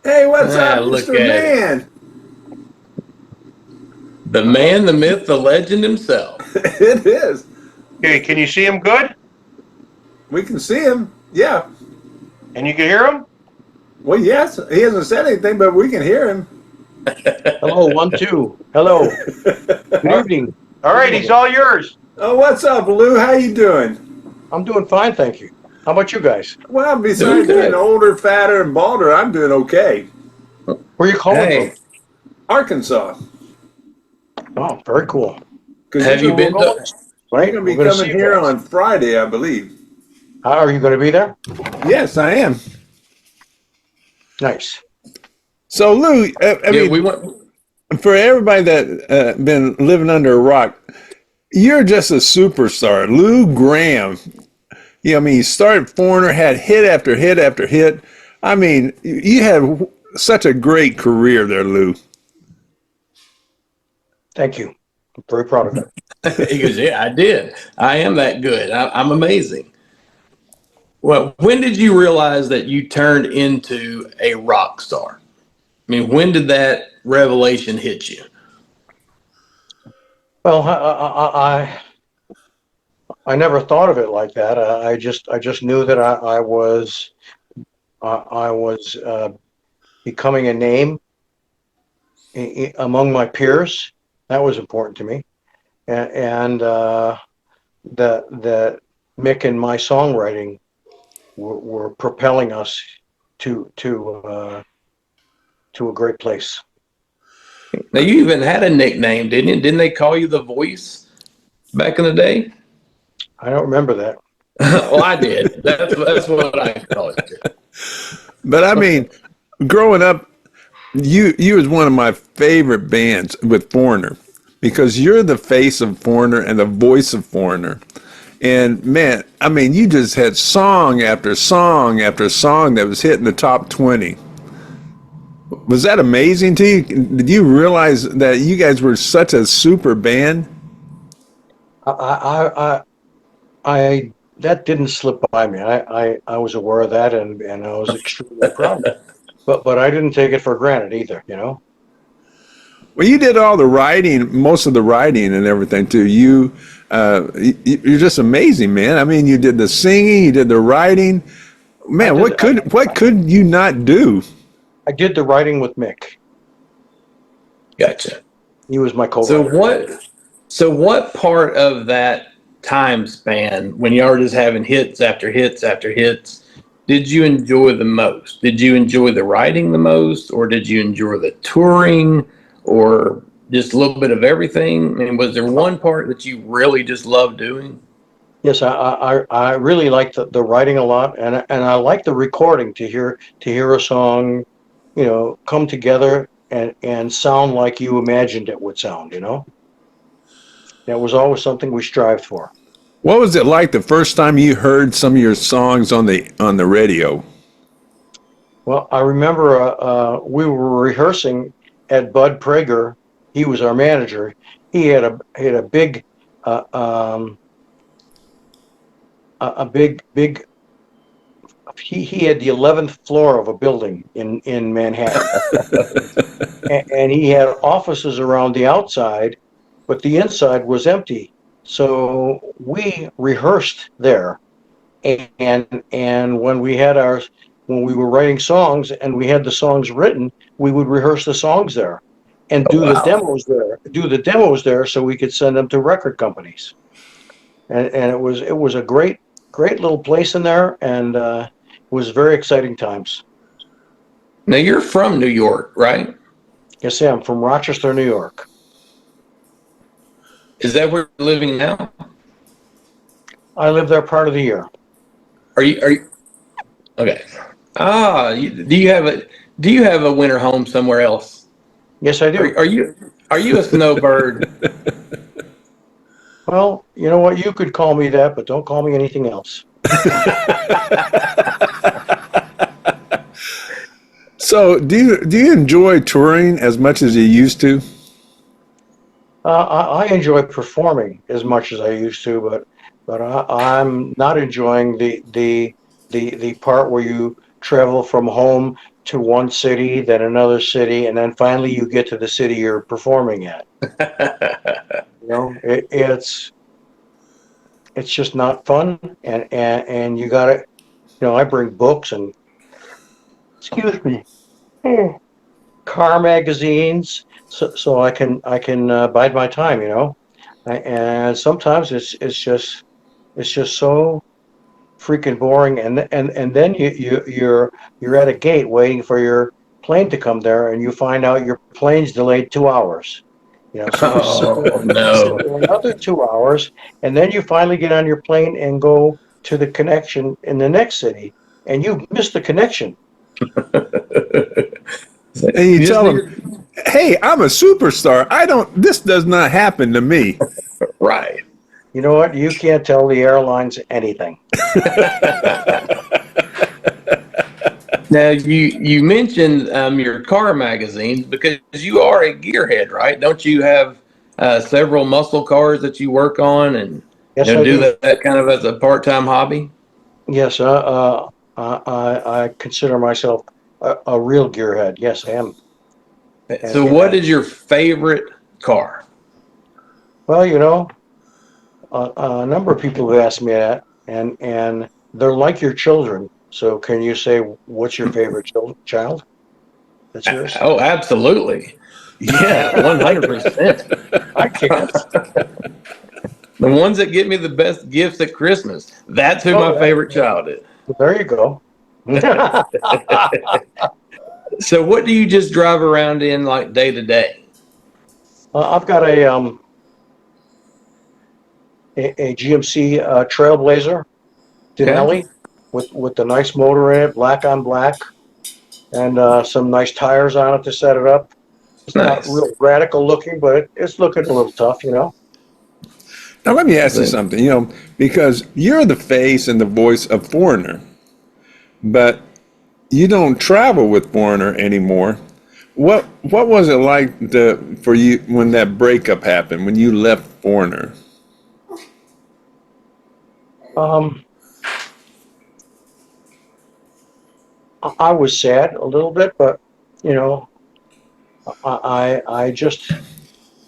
Hey, what's up, Look Mr. at it. Man? The man, the myth, the legend himself. It is. Okay, can you see him good? We can see him. Yeah. And you can hear him? Well, yes. He hasn't said anything, but we can hear him. Hello, 1, 2. Hello. Good All evening. all right, he's all yours. Oh, what's up, Lou? How you doing? I'm doing fine, thank you. How about you guys? Well, Doing besides getting good. older, fatter, and balder, I'm doing okay. Where are you calling from? Hey, Arkansas, Oh, very cool. because have you So we're been going, to? you're right? going to We're be going to see coming you here guys. on Friday, I believe. How are you going to be there? Yes, I am. Nice. So, Lou, I Yeah, mean, we went. for everybody that been living under a rock, you're just a superstar, Lou Gramm. Yeah, I mean, you started Foreigner, had hit after hit after hit. I mean, you had such a great career there, Lou. Thank you. I'm very proud of it. He goes, "Yeah, I did. I am that good. I'm amazing." Well, when did you realize that you turned into a rock star? I mean, when did that revelation hit you? Well, I never thought of it like that. I just knew that I was becoming a name among my peers. That was important to me, and that Mick and my songwriting were propelling us to a great place. Now, you even had a nickname, didn't you? Didn't they call you the Voice back in the day? I don't remember that. Well, I did. That's what I call it. But I mean, growing up, you was one of my favorite bands with Foreigner because you're the face of Foreigner and the voice of Foreigner. And man, I mean, you just had song after song after song that was hitting the top 20. Was that amazing to you? Did you realize that you guys were such a super band? I, I, I, I that didn't slip by me. I was aware of that, and I was extremely proud of it. But I didn't take it for granted either. Well, you did all the writing, most of the writing and everything too. You're just amazing, man. I mean, you did the singing, you did the writing. I Man, did. what could you not do? I did the writing with Mick. Gotcha. He was my So co-writer. what? So what part of that time span, when you were just having hits after hits after hits, did you enjoy the most? Did you enjoy the writing the most, or did you enjoy the touring, or just a little bit of everything? I mean, was there one part that you really just loved doing? Yes, I really like the writing a lot, and I like the recording to hear a song, come together and sound like you imagined it would sound. That was always something we strived for. What was it like the first time you heard some of your songs on the radio? Well, I remember we were rehearsing at Bud Prager. He was our manager. He had a big uh, um, a big. He had the 11th floor of a building in Manhattan, and he had offices around the outside, but the inside was empty. So we rehearsed there, and when we were writing songs and we had the songs written, we would rehearse the songs there and Oh wow! do the demos there so we could send them to record companies. And it was a great little place in there, and it was very exciting times. Now you're from New York, right? Yes, I'm from Rochester, New York. Is that where you're living now? I live there part of the year. Are you okay? Do you have a winter home somewhere else? Yes, I do. Are you a snowbird? Well, you know what? You could call me that, but don't call me anything else. So, do you enjoy touring as much as you used to? I enjoy performing as much as I used to, but I'm not enjoying the part where travel from home to one city, then another city, and then finally you get to the city you're performing at. You know, it's just not fun, and you got to, I bring books and, excuse me, car magazines, so I can bide my time, and sometimes it's just so freaking boring, and then you're at a gate waiting for your plane to come there, and you find out your plane's delayed 2 hours. So Oh you sit no. there another 2 hours, and then you finally get on your plane and go to the connection in the next city, and you miss the connection. And you You just tell need them, "Hey, I'm a superstar. I don't. This does not happen to me." right. You know what? You can't tell the airlines anything. Now you mentioned your car magazines because you are a gearhead, right? Don't you have several muscle cars that you work on and Yes, I do do. that kind of as a part-time hobby? Yes, I consider myself a real gearhead. Yes, I am. So, And, what is your favorite car? well, a number of people have asked me that, and they're like your children. So, can you say what's your favorite child? That's yours. Oh, absolutely. Yeah, 100%. I can't. The ones that get me the best gifts at Christmas. That's who Oh, my favorite child is. there you go. So, what do you just drive around in like day to day? I've got a GMC Trailblazer Okay, Denali with the nice motor in it, black on black, and some nice tires on it to set it up. It's not nice. real radical looking, but it's looking a little tough. Now let me ask you So, something. Because you're the face and the voice of Foreigner, but you don't travel with Foreigner anymore. What was it like for you when that breakup happened, when you left Foreigner? Um, I was sad a little bit, but you know, I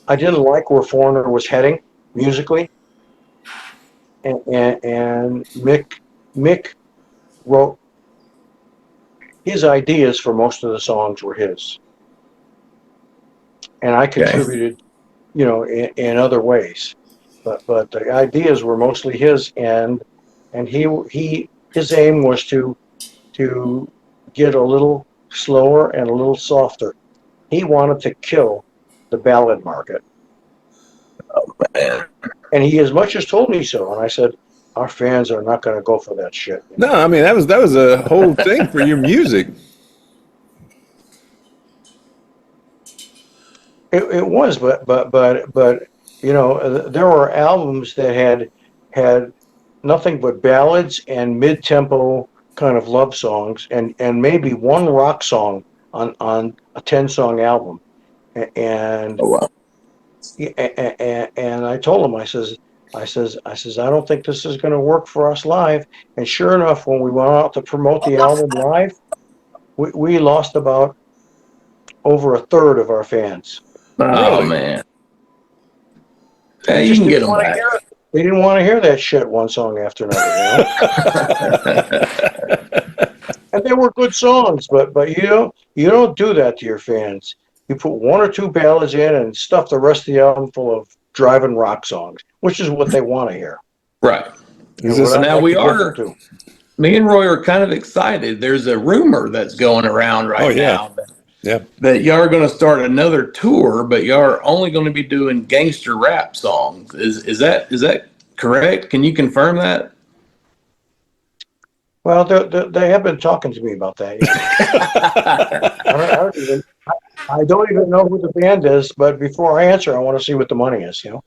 didn't like where Foreigner was heading musically, and Mick wrote his ideas for most of the songs were his, and I okay. contributed, in other ways, but the ideas were mostly his, and his aim was to get a little slower and a little softer. He wanted to kill the ballad market. Man. And he as much as told me so. And I said, our fans are not going to go for that shit. No, I mean that was a whole thing for your music. It was, but there were albums that had nothing but ballads and mid-tempo kind of love songs, and maybe one rock song on a 10-song album. And Oh, wow. and I told him, I don't think this is going to work for us live. And sure enough, when we went out to promote the album live, we lost about over a third of our fans. Oh, Really? man. They You just can get didn't them want to back. hear it. They didn't want to hear that shit one song after another. And they were good songs, but you don't do that to your fans. You put one or two ballads in and stuff the rest of the album full of driving rock songs, which is what they want to hear. Right. Is What this? I Now like we to give them are, to. me and Roy are kind of excited. There's a rumor that's going around Oh right yeah, now yeah. that y'all are going to start another tour, but y'all are only going to be doing gangster rap songs. Is that correct? Can you confirm that? Well, they have been talking to me about that. Yeah. I don't even know who the band is, but before I answer, I want to see what the money is. Well,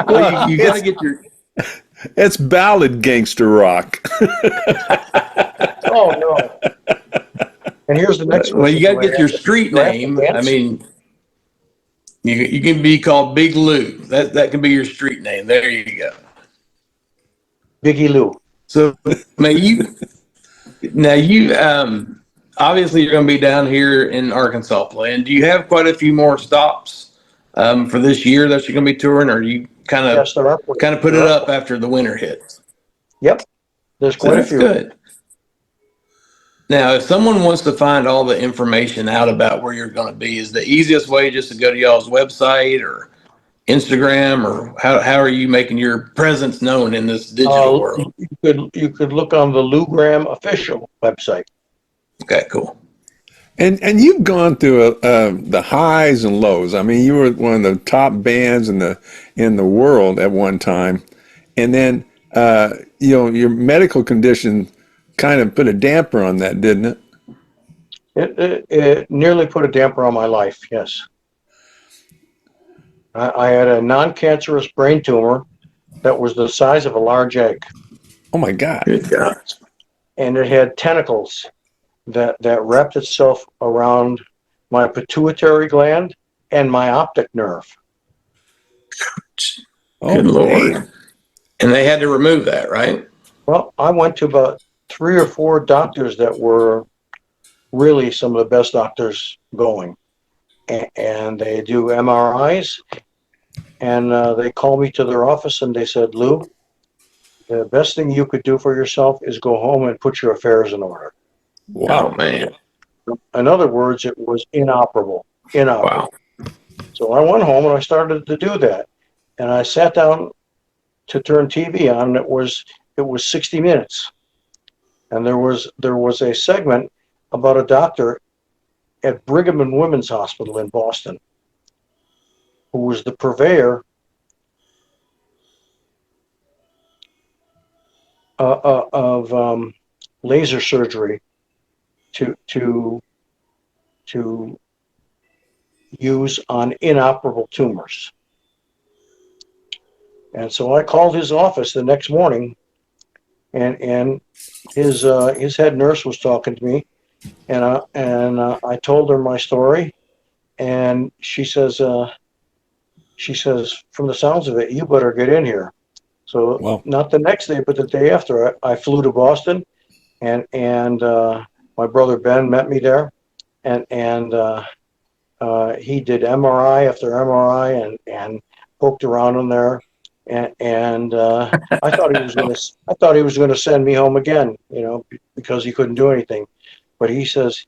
Well, you got to get your it's ballad gangster rock. Oh no! And here's the next well, you question got you to might get your ask: street Graphic name. I dance? mean, you can be called Big Lou. That can be your street name. There you go. Biggie Lou. So, man, you obviously you're going to be down here in Arkansas playing. Do you have quite a few more stops for this year that you're going to be touring, or you Yes, there are. kind of put it up after the winter hits? Yep, there's So quite a that's few. good. Now, if someone wants to find all the information out about where you're going to be, is the easiest way just to go to y'all's website or Instagram, or how are you making your presence known in this digital world? You could look on the Lou Gramm official website. Okay, cool. And you've gone through the highs and lows. I mean, you were one of the top bands in the world at one time, and then your medical condition kind of put a damper on that, didn't it? It nearly put a damper on my life. Yes, I had a non-cancerous brain tumor that was the size of a large egg, Oh my God! Good God. and it had tentacles that wrapped itself around my pituitary gland and my optic nerve. Oh Good Lord. man! And they had to remove that, right? Well, I went to about 3 or 4 doctors that were really some of the best doctors going, and they do MRIs, and they called me to their office and they said, Lou, the best thing you could do for yourself is go home and put your affairs in order. Oh, Wow! man. In other words, it was inoperable. Wow. So I went home and I started to do that, and I sat down to turn TV on. And it was 60 Minutes, and there was a segment about a doctor at Brigham and Women's Hospital in Boston who was the purveyor of laser surgery to use on inoperable tumors. And so I called his office the next morning, and his head nurse was talking to me, and I told her my story, and she says from the sounds of it, you better get in here. So Wow! not the next day, but the day after, I flew to Boston, and my brother Ben met me there, and he did MRI after MRI and poked around in there, and I thought he was gonna send me home again, because he couldn't do anything. But he says,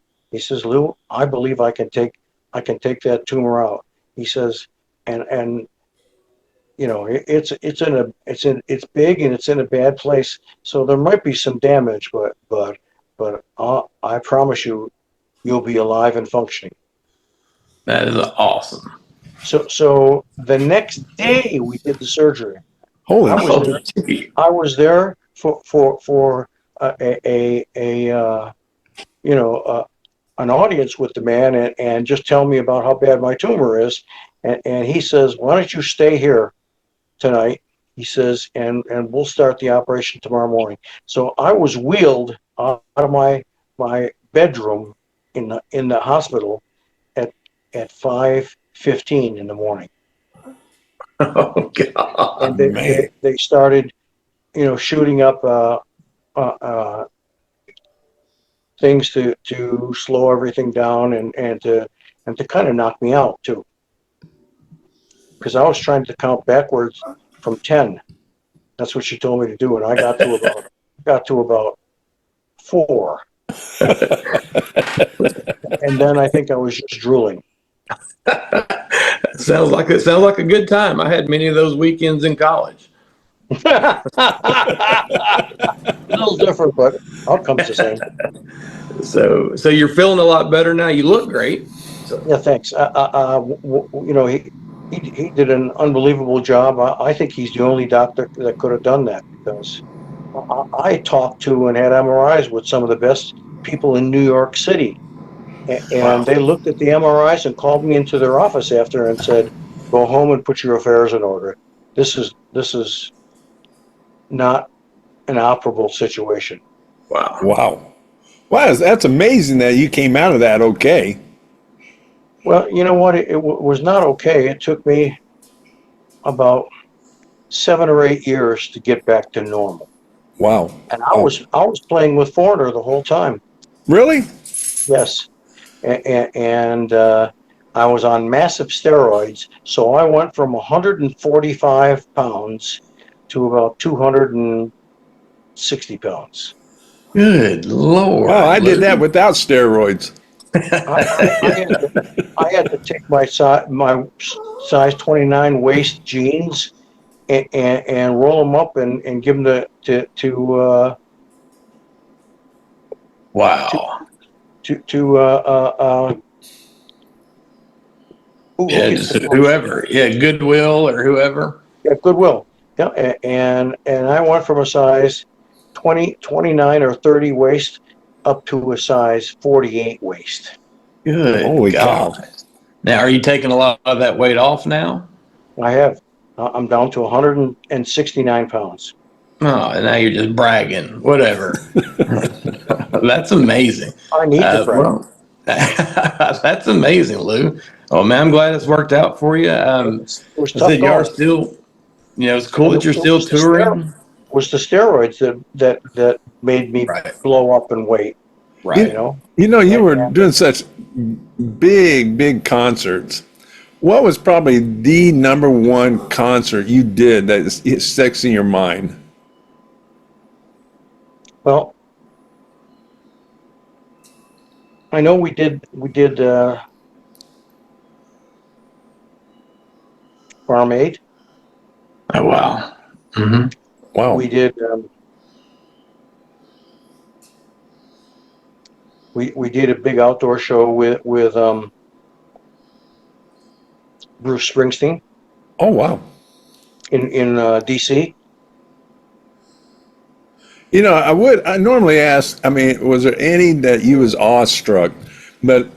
Lou, I believe I can take that tumor out. He says, and it's big and it's in a bad place, so there might be some damage, but I promise you, you'll be alive and functioning. That is awesome. So the next day we did the surgery. Holy I was shit! there. Oh, gee. I was there for a an audience with the man, and just tell me about how bad my tumor is, and he says, why don't you stay here tonight? He says, and we'll start the operation tomorrow morning. So I was wheeled out of my bedroom in the hospital at 5:15 in the morning, Oh, God. and Man! they started shooting up uh, things to slow everything down, and to kind of knock me out too, because I was trying to count backwards from 10. That's what she told me to do, and I got to about 4, and then I think I was just drooling. Sounds like a good time. I had many of those weekends in college. A little different, but outcome's the same. So you're feeling a lot better now. You look great. So Yeah, thanks. He did an unbelievable job. I think he's the only doctor that could have done that, because I talked to and had MRIs with some of the best people in New York City, wow. and they looked at the MRIs and called me into their office after and said, "Go home and put your affairs in order. This is not an operable situation." Wow. Wow! Wow! That's amazing that you came out of that okay. Well, you know what? It was not okay. It took me about 7 or 8 years to get back to normal. Wow. And I Wow. was playing with Foreigner the whole time. Really? Yes, and I was on massive steroids, so I went from 145 pounds to about 260 pounds. Good Wow, Lord, I did that Lou. without steroids. I had to take my size 29 waist jeans and roll them up and give them to Wow. to who Yeah, gets just the clothes? whoever. Yeah, Goodwill or whoever. Yeah, Goodwill. Yeah, and I went from a size 29 or 30 waist up to a size 48 waist. Good Holy cow. God. Now, are you taking a lot of that weight off now? I have. I'm down to 169 pounds. Oh, and now you're just bragging. Whatever. That's amazing. I need to brag. Well, that's amazing, Lou. Oh man, I'm glad it's worked out for you. It was I tough said you are going. still, it's cool And that you're it still touring. was the steroids that made me Right, blow up in weight. You right. You, know, you and, were and doing such big concerts. What was probably the number one concert you did that sticks in your mind? well, I know we did Farm Aid. Oh wow. Hmm. Wow. We did we did a big outdoor show with Bruce Springsteen Oh, wow. in DC. I normally ask, I mean, was there any that you was awestruck? But,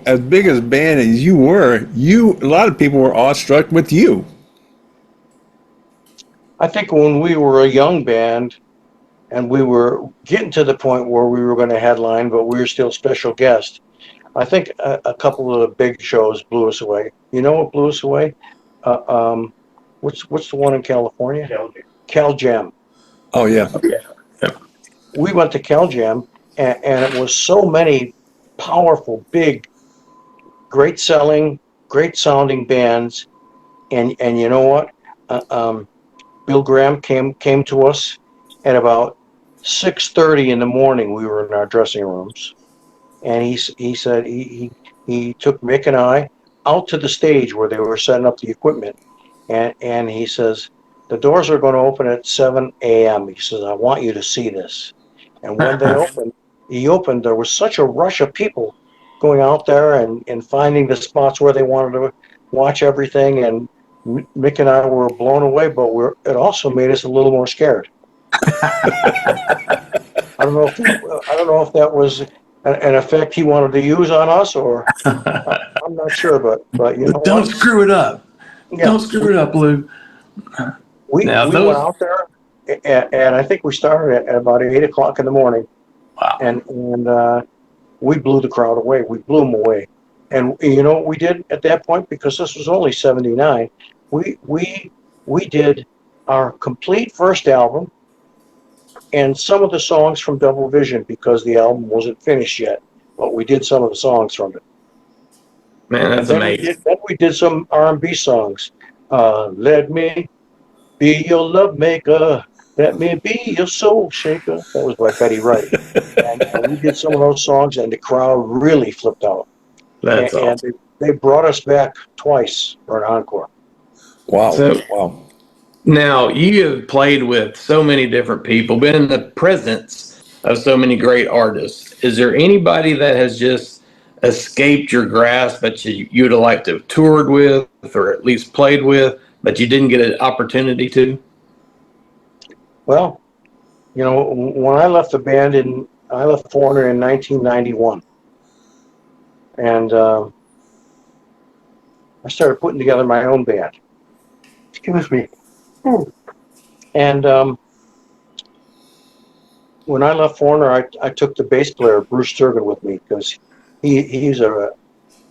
as big as a band as you were, a lot of people were awestruck with you. I think when we were a young band and we were getting to the point where we were going to headline, but we were still special guest. I think a couple of the big shows blew us away. You know what blew us away? Uh, um, what's the one in California? Cal Jam. Oh, yeah. Okay. Yep. We went to Cal Jam, and it was so many powerful, big, great selling, great sounding bands. And you know what? Uh, um, Bill Graham came to us at about 6:30 in the morning. We were in our dressing rooms, and he said he took Mick and I out to the stage where they were setting up the equipment, and he says the doors are going to open at 7 a.m. He says I want you to see this, and when he opened. There was such a rush of people going out there and finding the spots where they wanted to watch everything, and Mick and I were blown away, but it also made us a little more scared. I don't know if that was an effect he wanted to use on us, or I'm not sure. But you know Don't what? screw it up. Yeah, Don't screw it up, Lou. Now we went those. out there, and I think we started at about 8 o'clock in the morning, Wow. and we blew the crowd away. We blew them away. And you know what we did at that point, because this was only '79. We did our complete first album and some of the songs from Double Vision, because the album wasn't finished yet. But we did some of the songs from it. Man, And that's amazing. then we did some R&B songs. Let me be your love maker. Let me be your soul shaker. That was by Betty Wright. And we did some of those songs, and the crowd really flipped out. That's And awesome. they brought us back twice for an encore. Wow. So Wow. now you have played with so many different people, been in the presence of so many great artists. Is there anybody that has just escaped your grasp that you'd have liked to have toured with or at least played with, but you didn't get an opportunity to? Well, you know, when I left the band I left Foreigner in 1991, and I started putting together my own band. Excuse me. And when I left Foreigner, I took the bass player Bruce Turgan with me, because he's a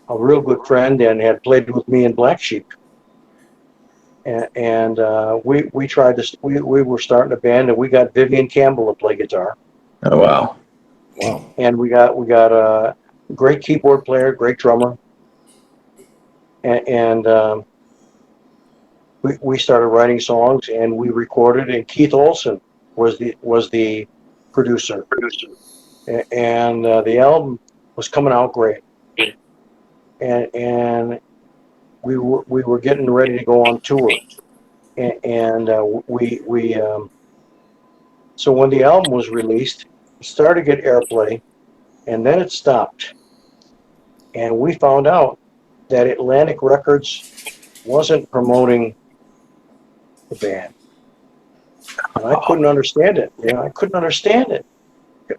real good friend and had played with me in Black Sheep. we tried to we were starting a band, and we got Vivian Campbell to play guitar, Oh, wow. Wow. and we got a great keyboard player, great drummer, and we started writing songs, and we recorded, and Keith Olsen was the producer, and the album was coming out great, and we were getting ready to go on tour, and so when the album was released, it started to get airplay, and then it stopped, and we found out that Atlantic Records wasn't promoting the band. And I couldn't understand it. I couldn't understand it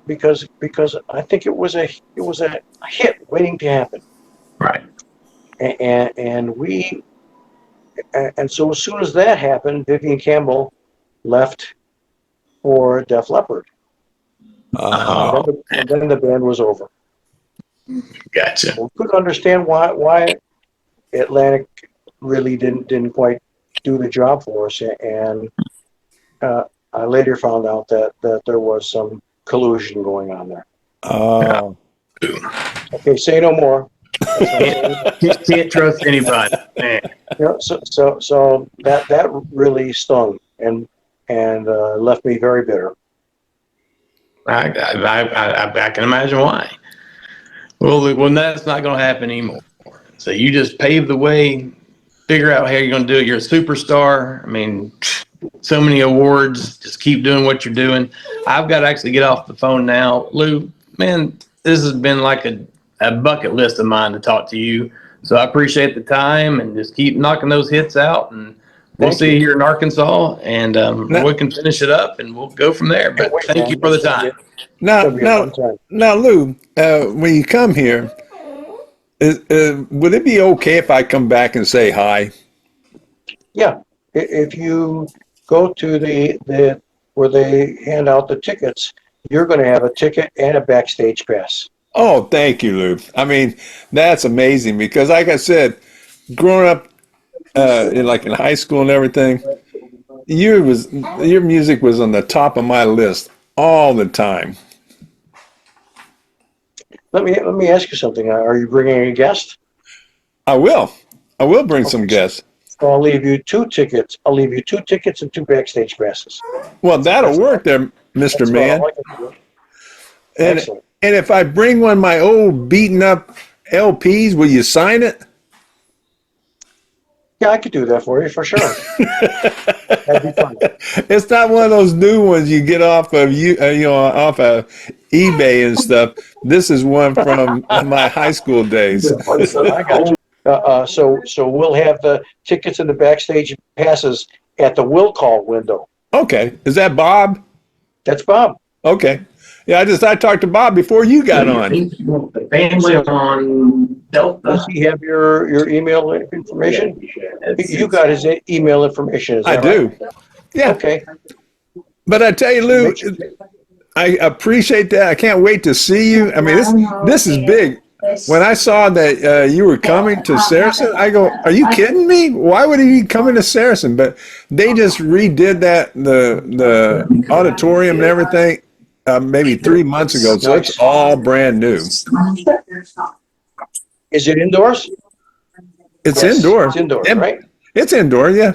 because I think it was a hit waiting to happen. Right. And so as soon as that happened, Vivian Campbell left for Def Leppard. Oh, And then the band was over. gotcha. We couldn't understand why Atlantic really didn't quite do the job for us, and I later found out that there was some collusion going on there. Oh. Okay, say no more. Can't trust anybody. Man. So that really stung and left me very bitter. I can imagine why. Well, that's not going to happen anymore. So you just pave the way, figure out how you're going to do it. You're a superstar. I mean, so many awards. Just keep doing what you're doing. I've got to actually get off the phone now. Lou, man, this has been like a bucket list of mine to talk to you. So I appreciate the time, and just keep knocking those hits out. And we'll see you here in Arkansas, and we can finish it up, and we'll go from there. But thank you for the time. Now, It'll be a fun time. now, Lou, when you come here, would it be okay if I come back and say hi? Yeah, if you go to the where they hand out the tickets, you're going to have a ticket and a backstage pass. Oh, thank you, Lou. I mean, that's amazing because, like I said, growing up in high school and everything, your music was on the top of my list all the time. Let me ask you something. Are you bringing a guest? I will bring some guests. So I'll leave you 2 tickets. I'll leave you 2 tickets and 2 backstage passes. Well, that'll work there, Mr. That's Man. what I like to do. And Excellent. and if I bring one of my old beaten up LPs, will you sign it? Yeah, I could do that for you for sure. That'd be fun. It's not one of those new ones you get off of off of eBay and stuff. This is one from my high school days. I got you. So we'll have the tickets and the backstage passes at the will call window. Okay, is that Bob? That's Bob. Okay, yeah. I talked to Bob before you got on. The family on Delta. Does he have your email information? You got his email information. Is I that do. right? Yeah, Okay. but I tell you, Lou, I appreciate that. I can't wait to see you. I mean, this is big. When I saw that you were coming to Saracen, I go, "Are you kidding me? Why would he be coming to Saracen?" But they just redid the auditorium and everything maybe 3 months ago, so it's all brand new. Is it indoors? It's Yes, indoor. It's indoors, Yeah, right? it's indoor, yeah.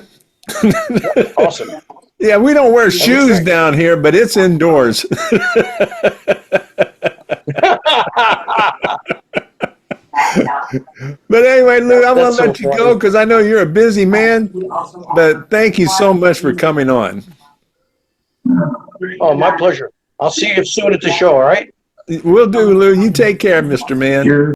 Awesome. Yeah, we don't wear shoes down here, but it's indoors. But anyway, Lou, I'm going That's to let so you funny. go because I know you're a busy man. But thank you so much for coming on. Oh, my pleasure. I'll see you soon at the show, all right? Will do, Lou. You take care, Mr. Man.